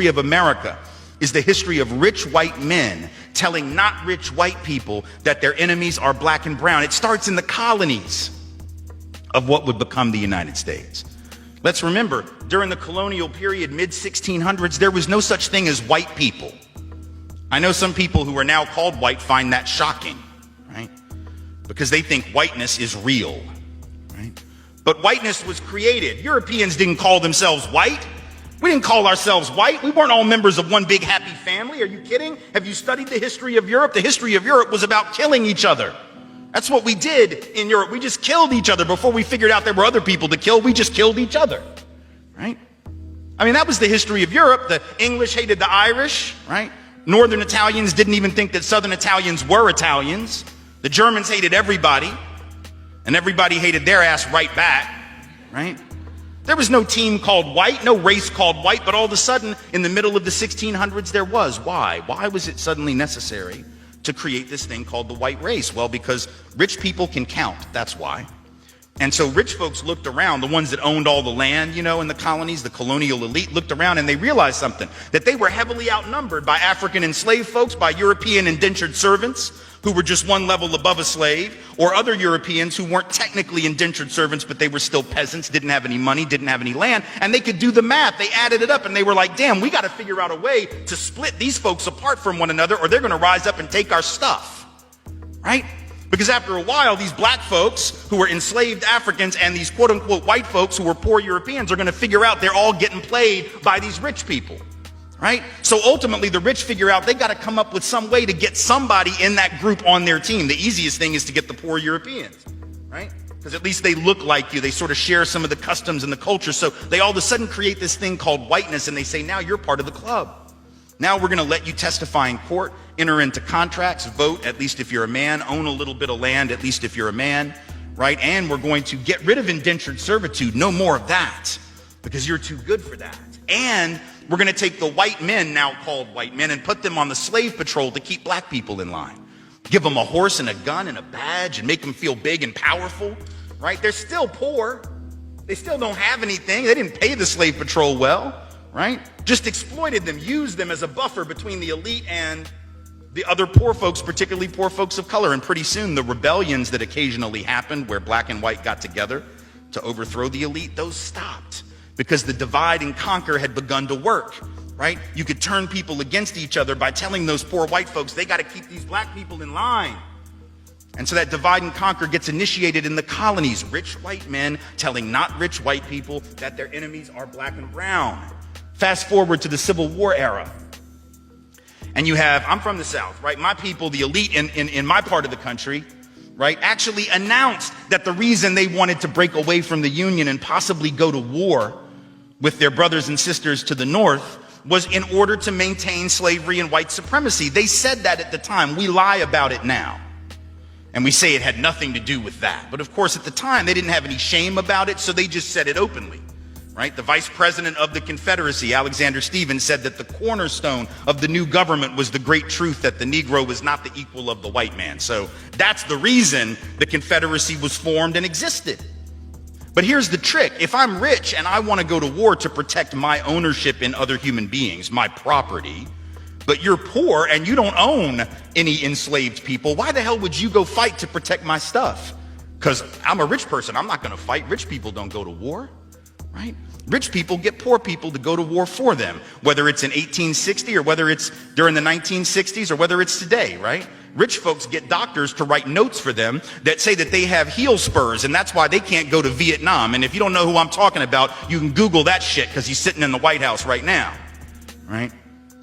history of America is the history of rich white men telling not rich white people that their enemies are black and brown. It starts in the colonies of what would become the United States. Let's remember, during the colonial period, mid-1600s, there was no such thing as white people. I know some people who are now called white find that shocking, right? Because they think whiteness is real, right? But whiteness was created. Europeans didn't call themselves white. We didn't call ourselves white. We weren't all members of one big happy family. Are you kidding? Have you studied the history of Europe? The history of Europe was about killing each other. That's what we did in Europe. We just killed each other. Before we figured out there were other people to kill, we just killed each other, right? I mean, that was the history of Europe. The English hated the Irish, right? Northern Italians didn't even think that Southern Italians were Italians. The Germans hated everybody, and everybody hated their ass right back, right? There was no team called white, no race called white, but all of a sudden, in the middle of the 1600s, there was. Why? Why was it suddenly necessary to create this thing called the white race? Well, because rich people can count, that's why. And so rich folks looked around, the ones that owned all the land, you know, in the colonies, the colonial elite looked around and they realized something, that they were heavily outnumbered by African enslaved folks, by European indentured servants who were just one level above a slave, or other Europeans who weren't technically indentured servants, but they were still peasants, didn't have any money, didn't have any land, and they could do the math. They added it up and they were like, damn, we got to figure out a way to split these folks apart from one another or they're going to rise up and take our stuff, right? Because after a while, these black folks who were enslaved Africans and these quote unquote white folks who were poor Europeans are going to figure out they're all getting played by these rich people, right? So ultimately the rich figure out they got to come up with some way to get somebody in that group on their team. The easiest thing is to get the poor Europeans, right? Because at least they look like you. They sort of share some of the customs and the culture. So they all of a sudden create this thing called whiteness and they say, now you're part of the club. Now we're going to let you testify in court, enter into contracts, vote, at least if you're a man, own a little bit of land, at least if you're a man, right? And we're going to get rid of indentured servitude. No more of that because you're too good for that. And we're going to take the white men, now called white men, and put them on the slave patrol to keep black people in line. Give them a horse and a gun and a badge and make them feel big and powerful, right? They're still poor. They still don't have anything. They didn't pay the slave patrol well, right? Just exploited them, used them as a buffer between the elite and the other poor folks, particularly poor folks of color. And pretty soon the rebellions that occasionally happened where black and white got together to overthrow the elite, those stopped because the divide and conquer had begun to work, right? You could turn people against each other by telling those poor white folks, they got to keep these black people in line. And so that divide and conquer gets initiated in the colonies. Rich white men telling not rich white people that their enemies are black and brown. Fast forward to the Civil War era. And you have, I'm from the South, right? My people, the elite in my part of the country, right, actually announced that the reason they wanted to break away from the Union and possibly go to war with their brothers and sisters to the North was in order to maintain slavery and white supremacy. They said that at the time. We lie about it now. And we say it had nothing to do with that. But of course, at the time, they didn't have any shame about it, so they just said it openly. Right? The vice president of the Confederacy, Alexander Stephens, said that the cornerstone of the new government was the great truth that the Negro was not the equal of the white man. So that's the reason the Confederacy was formed and existed. But here's the trick. If I'm rich and I want to go to war to protect my ownership in other human beings, my property, but you're poor and you don't own any enslaved people, why the hell would you go fight to protect my stuff? Because I'm a rich person. I'm not going to fight. Rich people don't go to war. Right? Rich people get poor people to go to war for them, whether it's in 1860 or whether it's during the 1960s or whether it's today, right? Rich folks get doctors to write notes for them that say that they have heel spurs and that's why they can't go to Vietnam. And if you don't know who I'm talking about, you can Google that shit because he's sitting in the White House right now, right?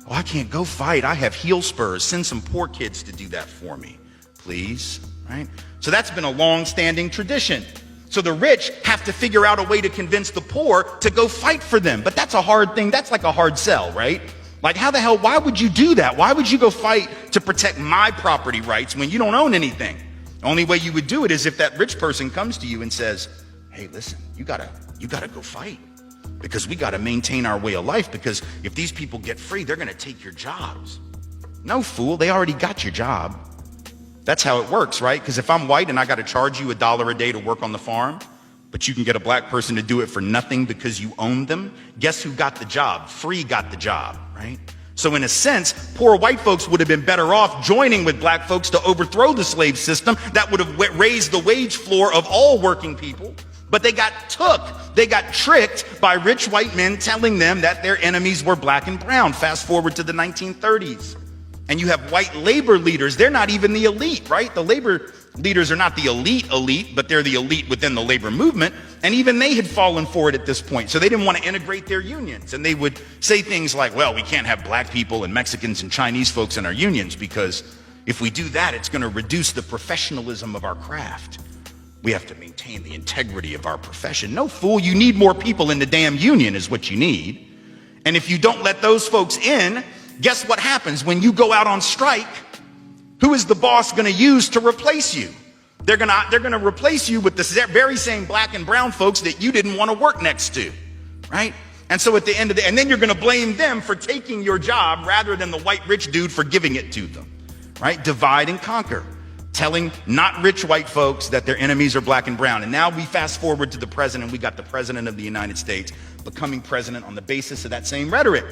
Oh, I can't go fight. I have heel spurs. Send some poor kids to do that for me, please, right? So that's been a long-standing tradition. So the rich have to figure out a way to convince the poor to go fight for them. But that's a hard thing. That's like a hard sell, right? Like how the hell, why would you do that? Why would you go fight to protect my property rights when you don't own anything? The only way you would do it is if that rich person comes to you and says, hey, listen, you gotta go fight because we gotta maintain our way of life because if these people get free, they're gonna take your jobs. No, fool, they already got your job. That's how it works, right? Because if I'm white and I got to charge you $1 a day to work on the farm, but you can get a black person to do it for nothing because you own them. Guess who got the job? Free got the job, right? So in a sense, poor white folks would have been better off joining with black folks to overthrow the slave system. That would have raised the wage floor of all working people. But they got tricked by rich white men telling them that their enemies were black and brown. Fast forward to the 1930s. And you have white labor leaders. They're not even the elite, right? The labor leaders are not the elite, but they're the elite within the labor movement. And even they had fallen for it at this point. So they didn't want to integrate their unions. And they would say things like, well, we can't have black people and Mexicans and Chinese folks in our unions because if we do that, it's going to reduce the professionalism of our craft. We have to maintain the integrity of our profession. No, fool, you need more people in the damn union is what you need. And if you don't let those folks in, guess what happens when you go out on strike? Who is the boss going to use to replace you? They're going to replace you with the very same black and brown folks that you didn't want to work next to, right? And so at the end of and then you're going to blame them for taking your job rather than the white rich dude for giving it to them, right? Divide and conquer. Telling not rich white folks that their enemies are black and brown. And now we fast forward to the president. We got the president of the United States becoming president on the basis of that same rhetoric.